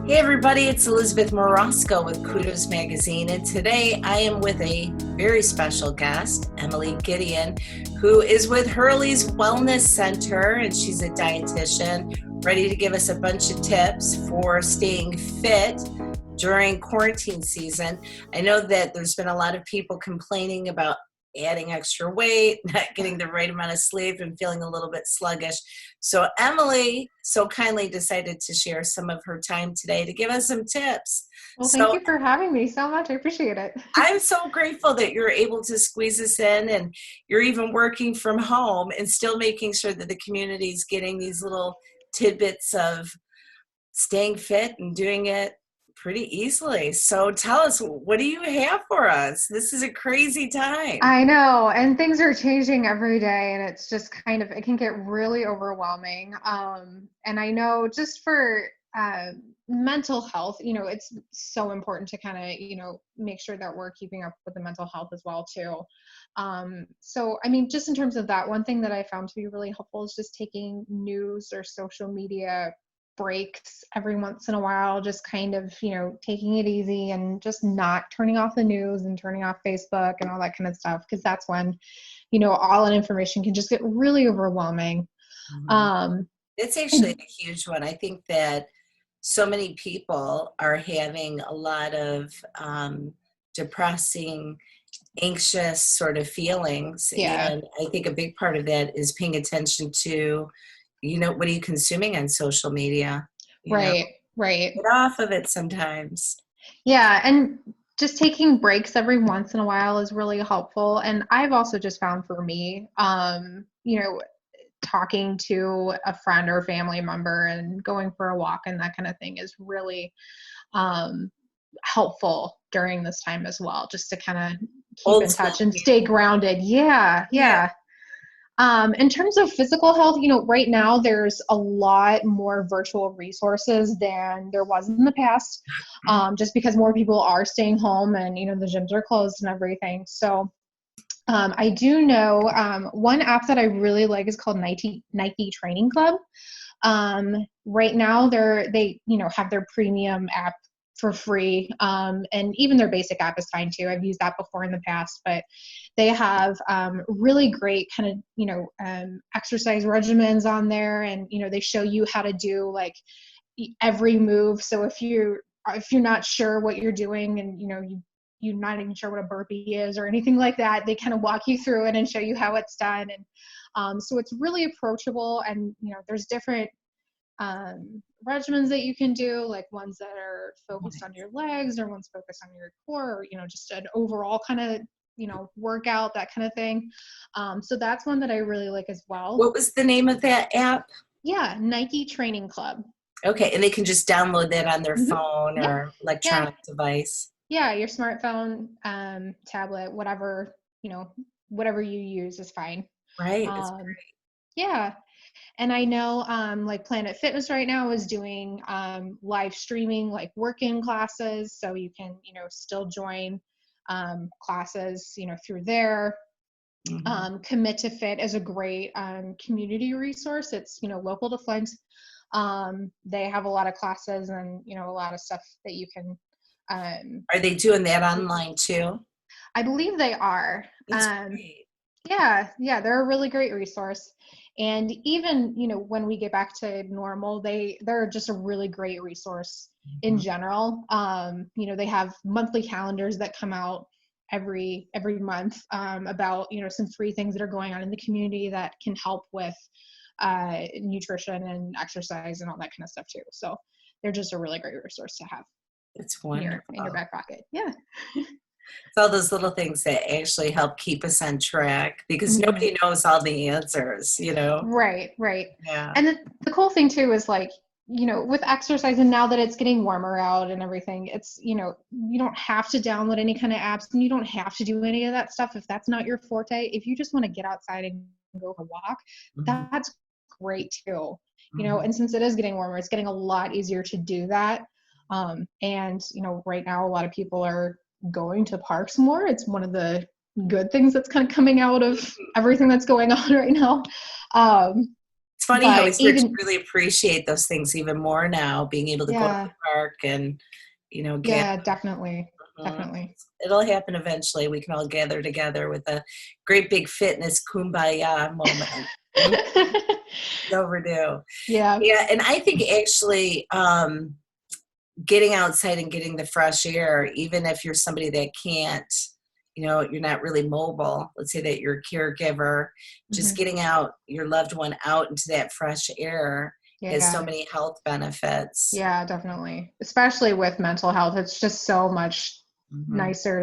Hey everybody, it's Elizabeth Morosco with Kudos magazine, and today I am with a very special guest, Emily Gideon, who is with Hurley's Wellness Center, and she's a dietitian ready to give us a bunch of tips for staying fit during quarantine season. I know that there's been a lot of people complaining about adding extra weight, not getting the right amount of sleep, and feeling a little bit sluggish. So Emily so kindly decided to share some of her time today to give us some tips. Well, thank you for having me so much. I appreciate it. I'm so grateful that you're able to squeeze us in, and you're even working from home and still making sure that the community is getting these little tidbits of staying fit and doing it pretty easily. So tell us, what do you have for us? This is a crazy time. I know, and things are changing every day, and it's just it can get really overwhelming. And I know just for mental health, it's so important to make sure that we're keeping up with the mental health as well too. So, I mean, just in terms of that, one thing that I found to be really helpful is just taking news or social media breaks every once in a while, just taking it easy and just not turning off the news and turning off Facebook and all that kind of stuff, because that's when all that information can just get really overwhelming. It's actually a huge one. I think that so many people are having a lot of depressing, anxious sort of feelings. Yeah. And I think a big part of that is paying attention to, what are you consuming on social media? Right. Get off of it sometimes. Yeah. And just taking breaks every once in a while is really helpful. And I've also just found for me, talking to a friend or family member and going for a walk and that kind of thing is really helpful during this time as well, just to kind of keep in touch and stay grounded. Yeah. In terms of physical health, right now there's a lot more virtual resources than there was in the past, just because more people are staying home and, the gyms are closed and everything. So I do know one app that I really like is called Nike Training Club. Right now they have their premium app for free. And even their basic app is fine too. I've used that before in the past, but they have really great exercise regimens on there. And, they show you how to do like every move. So if you're not sure what you're doing and, you're not even sure what a burpee is or anything like that, they kind of walk you through it and show you how it's done. And so it's really approachable, and, there's different regimens that you can do, like ones that are focused on your legs or ones focused on your core, or just an overall kind of workout, that kind of thing. So that's one that I really like as well. What was the name of that app? Yeah, Nike Training Club. Okay, and they can just download that on their phone or electronic device. Yeah, your smartphone, tablet, whatever whatever you use is fine. Right. That's great. Yeah. And I know Planet Fitness right now is doing live streaming, like work-in classes. So you can, still join classes, through there. Mm-hmm. Commit to Fit is a great community resource. It's, local to Flint. They have a lot of classes and, a lot of stuff that you can. Are they doing that online too? I believe they are. That's great. Yeah, they're a really great resource. And even, when we get back to normal, they're just a really great resource in general. They have monthly calendars that come out every month about, some free things that are going on in the community that can help with nutrition and exercise and all that kind of stuff too. So they're just a really great resource to have. It's wonderful. In your back pocket. Yeah. It's all those little things that actually help keep us on track, because nobody knows all the answers, Right. Yeah. And the cool thing too is with exercise, and now that it's getting warmer out and everything, it's, you don't have to download any kind of apps, and you don't have to do any of that stuff if that's not your forte. If you just want to get outside and go for a walk, that's great too. And since it is getting warmer, it's getting a lot easier to do that. And, right now a lot of people are going to parks more. It's one of the good things that's kind of coming out of everything that's going on right now. It's funny how we start to really appreciate those things even more now, being able to go to the park and, gather. Yeah, definitely. Mhm. Definitely. It'll happen eventually. We can all gather together with a great big fitness kumbaya moment. Mhm. It's overdue. Yeah. Yeah, and I think actually getting outside and getting the fresh air, even if you're somebody that can't, you're not really mobile, let's say that you're a caregiver, just Hmm. getting out your loved one out into that fresh air has so Yeah. many health benefits. Yeah, definitely. Especially with mental health. It's just so much Hmm. nicer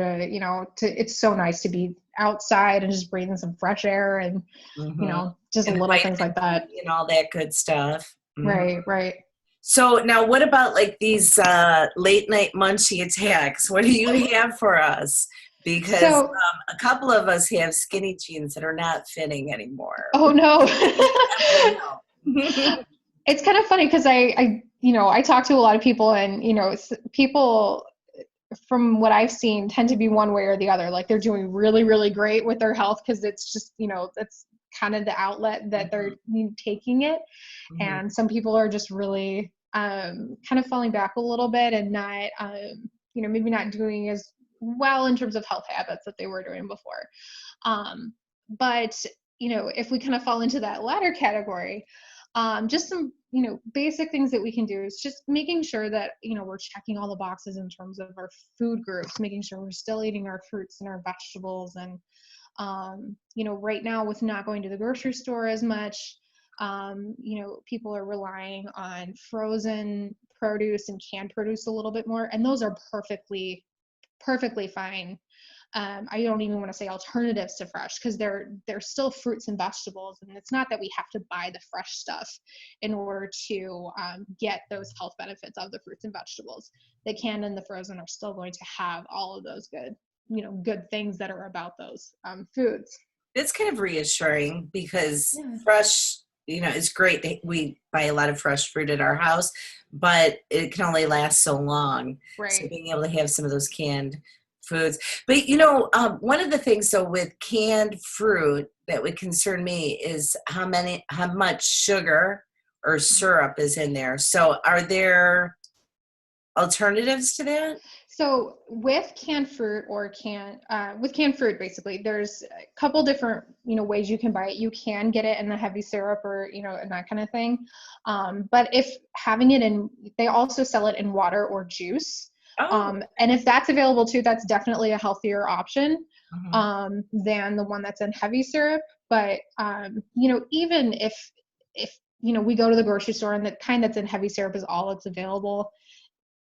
it's so nice to be outside and just breathing some fresh air and, Hmm. just And the little things vitamin like that. D and all that good stuff. Mhm. Right, right. So now what about like these late night munchie attacks? What do you have for us? Because So, a couple of us have skinny jeans that are not fitting anymore. oh no. Emily, help. It's kind of funny because I talk to a lot of people and, people from what I've seen tend to be one way or the other. Like they're doing really, really great with their health because it's just, that's kind of the outlet that they're Mhm, taking it. mhm, And some people are just really kind of falling back a little bit and not, maybe not doing as well in terms of health habits that they were doing before. But, if we kind of fall into that latter category, just some, basic things that we can do is just making sure that, we're checking all the boxes in terms of our food groups, making sure we're still eating our fruits and our vegetables. And, right now with not going to the grocery store as much, people are relying on frozen produce and canned produce a little bit more. And those are perfectly fine. I don't even want to say alternatives to fresh because they're still fruits and vegetables, and it's not that we have to buy the fresh stuff in order to get those health benefits of the fruits and vegetables. The canned and the frozen are still going to have all of those good things that are about those foods. It's kind of reassuring because Yeah. fresh, it's great that we buy a lot of fresh fruit at our house, but it can only last so long. So Right. being able to have some of those canned foods. But, one of the things, though, with canned fruit that would concern me is how much sugar or syrup is in there. So are there alternatives to that? So with canned fruit with canned fruit, basically, there's a couple different, ways you can buy it. You can get it in the heavy syrup or, and that kind of thing. But if having it they also sell it in water or juice. Oh. And if that's available too, that's definitely a healthier option Mhm. than the one that's in heavy syrup. But, even if, we go to the grocery store and the kind that's in heavy syrup is all that's available,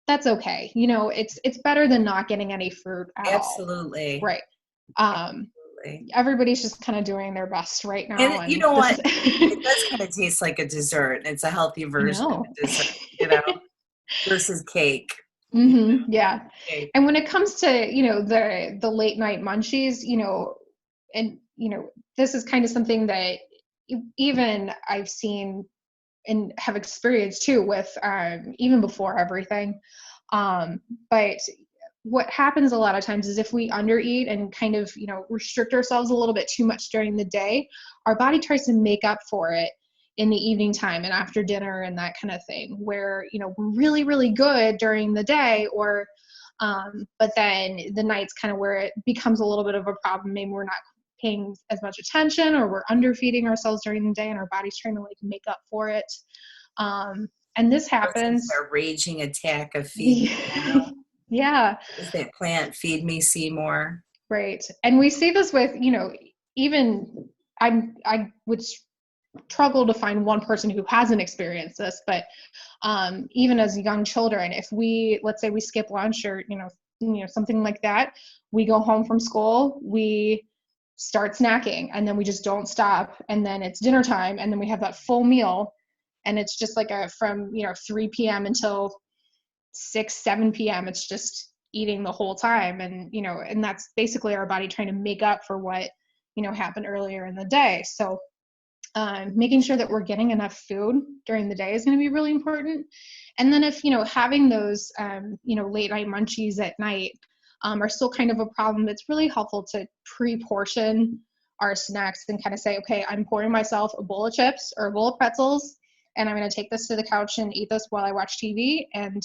that's okay. It's better than not getting any fruit at all. Absolutely. Right. Um, Absolutely. Everybody's just kind of doing their best right And now, you and know this what? is It does kind of taste like a dessert. It's a healthy I version of know. a dessert, you know, versus cake. You Yeah. cake. And when it comes to, the late night munchies, and this is kind of something that even I've seen and have experienced too with even before everything. Um, but what happens a lot of times is if we undereat and kind of, restrict ourselves a little bit too much during the day, our body tries to make up for it in the evening time and after dinner and that kind of thing, where, we're really, really good during the day but then the night's kind of where it becomes a little bit of a problem. Maybe we're not paying as much attention or we're underfeeding ourselves during the day and our body's trying to like make up for it. Um, and this Versus happens. our raging attack of feed me, Yeah, is that plant feed me Seymour. right. And we see this with, even I would struggle to find one person who hasn't experienced this, but even as young children, if let's say we skip lunch or, something like that, we go home from school, we start snacking and then we just don't stop. And then it's dinner time and then we have that full meal. And it's just like from, 3 p.m. until 6, 7 p.m. It's just eating the whole time. And that's basically our body trying to make up for what, happened earlier in the day. So making sure that we're getting enough food during the day is going to be really important. And then if, having those, late night munchies at night are still kind of a problem, it's really helpful to pre-portion our snacks and kind of say, okay, I'm pouring myself a bowl of chips or a bowl of pretzels, and I'm going to take this to the couch and eat this while I watch TV. And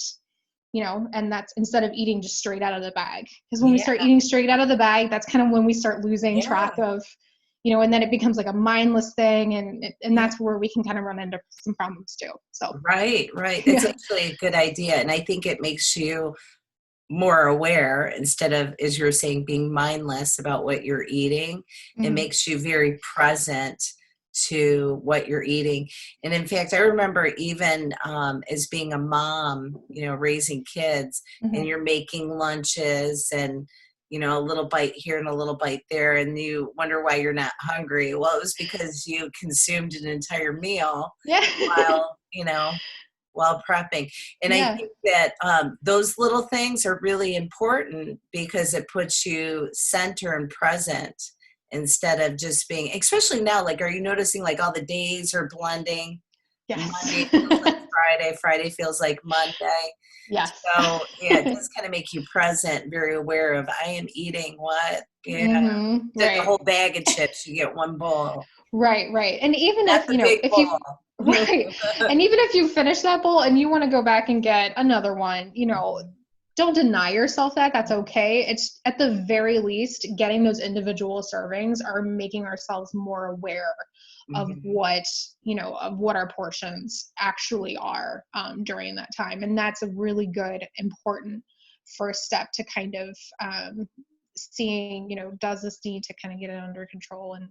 and that's instead of eating just straight out of the bag. Because when we Yeah. start eating straight out of the bag, that's kind of when we start losing Yeah. track of, and then it becomes like a mindless thing. And that's where we can kind of run into some problems too. So. Right. It's actually a good idea. And I think it makes you more aware instead of, as you're saying, being mindless about what you're eating. It makes you very present to what you're eating. And in fact, I remember even as being a mom, raising kids, and you're making lunches and, a little bite here and a little bite there, and you wonder why you're not hungry. Well, it was because you consumed an entire meal while prepping. And I think that those little things are really important because it puts you center and present instead of just being, especially now, like, are you noticing like all the days are blending? Yes. Monday feels like Friday, Friday feels like Monday. Yes. So it does kind of make you present, very aware of, I am eating what? Yeah. The whole bag of chips, you get one bowl. Right. And even That's if you right. And even if you finish that bowl and you want to go back and get another one, don't deny yourself that. That's okay. It's at the very least getting those individual servings are making ourselves more aware of what our portions actually are during that time. And that's a really good, important first step to kind of seeing, does this need to kind of get it under control, and,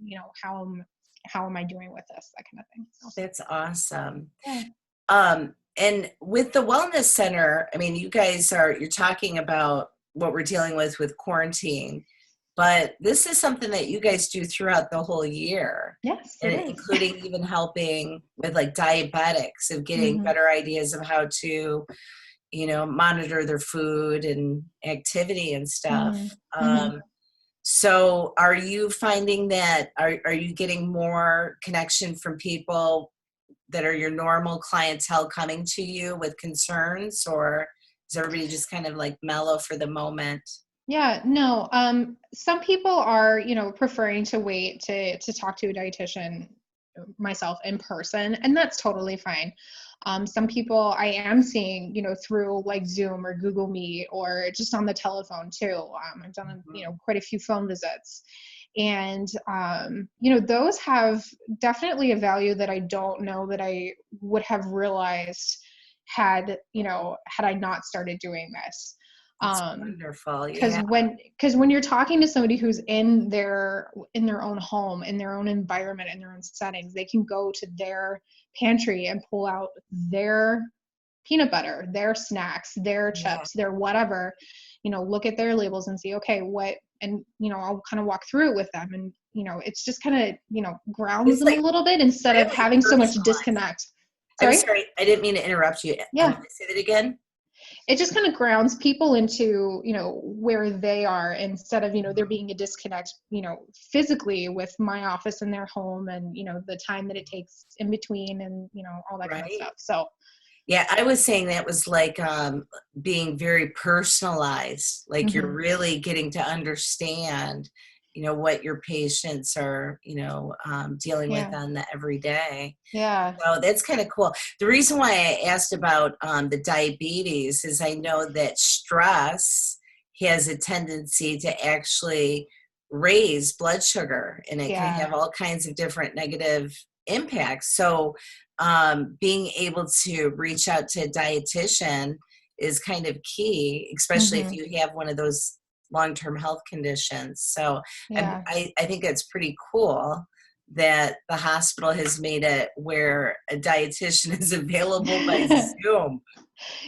how am I doing with this, that kind of thing. So. That's awesome. Yeah. And with the wellness center, I mean, you guys you're talking about what we're dealing with quarantine, but this is something that you guys do throughout the whole year. Yes, and it is. including even helping with like diabetics of getting better ideas of how to, monitor their food and activity and stuff. So are you finding that, are you getting more connection from people that are your normal clientele coming to you with concerns, or is everybody just kind of like mellow for the moment? Yeah, no. Some people are, preferring to wait to talk to a dietitian, myself, in person, and that's totally fine. Some people I am seeing, through like Zoom or Google Meet or just on the telephone too. I've done, quite a few phone visits, and those have definitely a value that I don't know that I would have realized had I not started doing this. That's wonderful. Because when you're talking to somebody who's in their own home, in their own environment, in their own settings, they can go to their pantry and pull out their peanut butter, their snacks, their chips, their whatever, look at their labels and see, okay, what, and I'll kind of walk through it with them, and it's just kind of grounds them a little bit instead of having so much disconnect. I'm sorry, I didn't mean to interrupt you. Yeah. Say that again. It just kind of grounds people into, where they are, instead of, there being a disconnect, physically with my office and their home, and, the time that it takes in between, and, all that kind of stuff. So. Yeah, I was saying that was like being very personalized, like you're really getting to understand, what your patients are, dealing with on the everyday. Yeah. So that's kind of cool. The reason why I asked about the diabetes is I know that stress has a tendency to actually raise blood sugar, and it can have all kinds of different negative impacts. So being able to reach out to a dietitian is kind of key, especially if you have one of those long-term health conditions. So I think it's pretty cool that the hospital has made it where a dietitian is available by Zoom.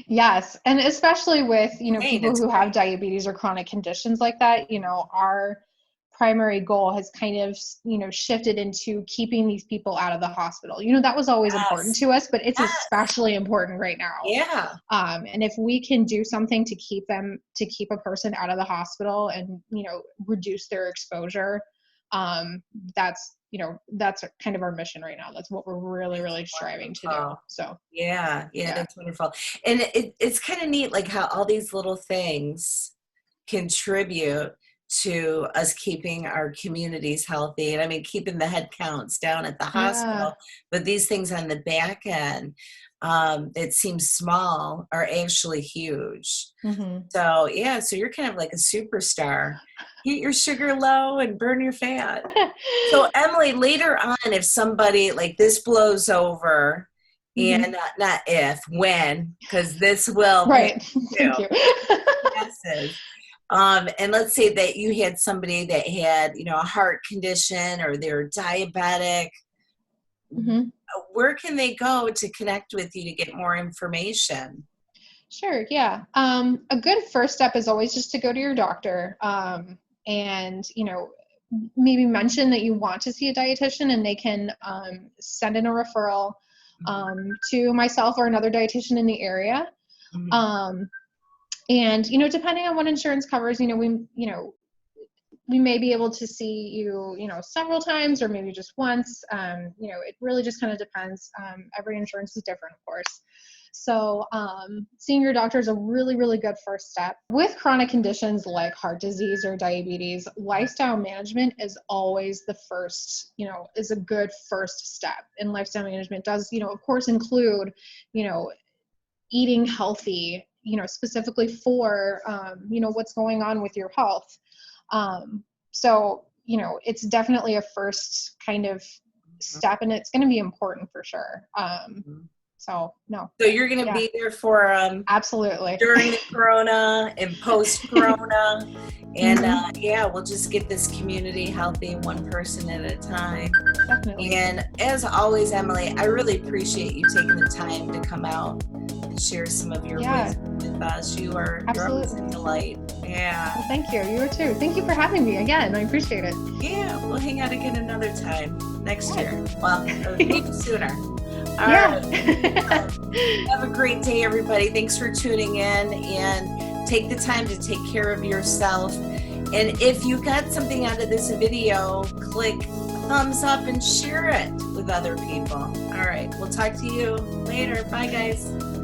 Yes. And especially with, people who have diabetes or chronic conditions like that, our primary goal has kind of, shifted into keeping these people out of the hospital. That was always important to us, but it's especially important right now. Yeah. And if we can do something to keep a person out of the hospital and, reduce their exposure, that's kind of our mission right now. That's what we're really, really striving to do. So yeah, that's wonderful. And it's kind of neat, like how all these little things contribute to us keeping our communities healthy. And I mean, keeping the head counts down at the hospital, but these things on the back end. that seem small are actually huge. Mm-hmm. So yeah, so you're kind of like a superstar. Eat your sugar low and burn your fat. So Emily, later on, if somebody like this blows over, Mm-hmm. and not if, when, because this will Right. too. Thank you. Passes. And let's say that you had somebody that had, you know, a heart condition or they're diabetic. Mm-hmm. Where can they go to connect with you to get more information? Sure. Yeah. A good first step is always just to go to your doctor, and, you know, maybe mention that you want to see a dietitian, and they can send in a referral to myself or another dietitian in the area. Mm-hmm. And, you know, depending on what insurance covers, we may be able to see you, you know, several times or maybe just once. You know, it really just kind of depends. Every insurance is different, of course. So seeing your doctor is a really, really good first step. With chronic conditions like heart disease or diabetes, lifestyle management is always the first, you know, is a good first step. And lifestyle management does, you know, of course include, you know, eating healthy, you know, specifically for, you know, what's going on with your health. So, you know, it's definitely a first kind of step, and it's going to be important for sure. So you're going to be there for absolutely during the corona and post corona, and yeah, we'll just get this community healthy, one person at a time. Definitely. And as always, Emily, I really appreciate you taking the time to come out and share some of your wisdom with us. You're always a delight. Yeah. Well, thank you. You too. Thank you for having me again. I appreciate it. Yeah, we'll hang out again another time next year. Well, maybe sooner. All right. Have a great day, everybody. Thanks for tuning in, and take the time to take care of yourself. And if you got something out of this video, click thumbs up and share it with other people. All right. We'll talk to you later. Bye, guys.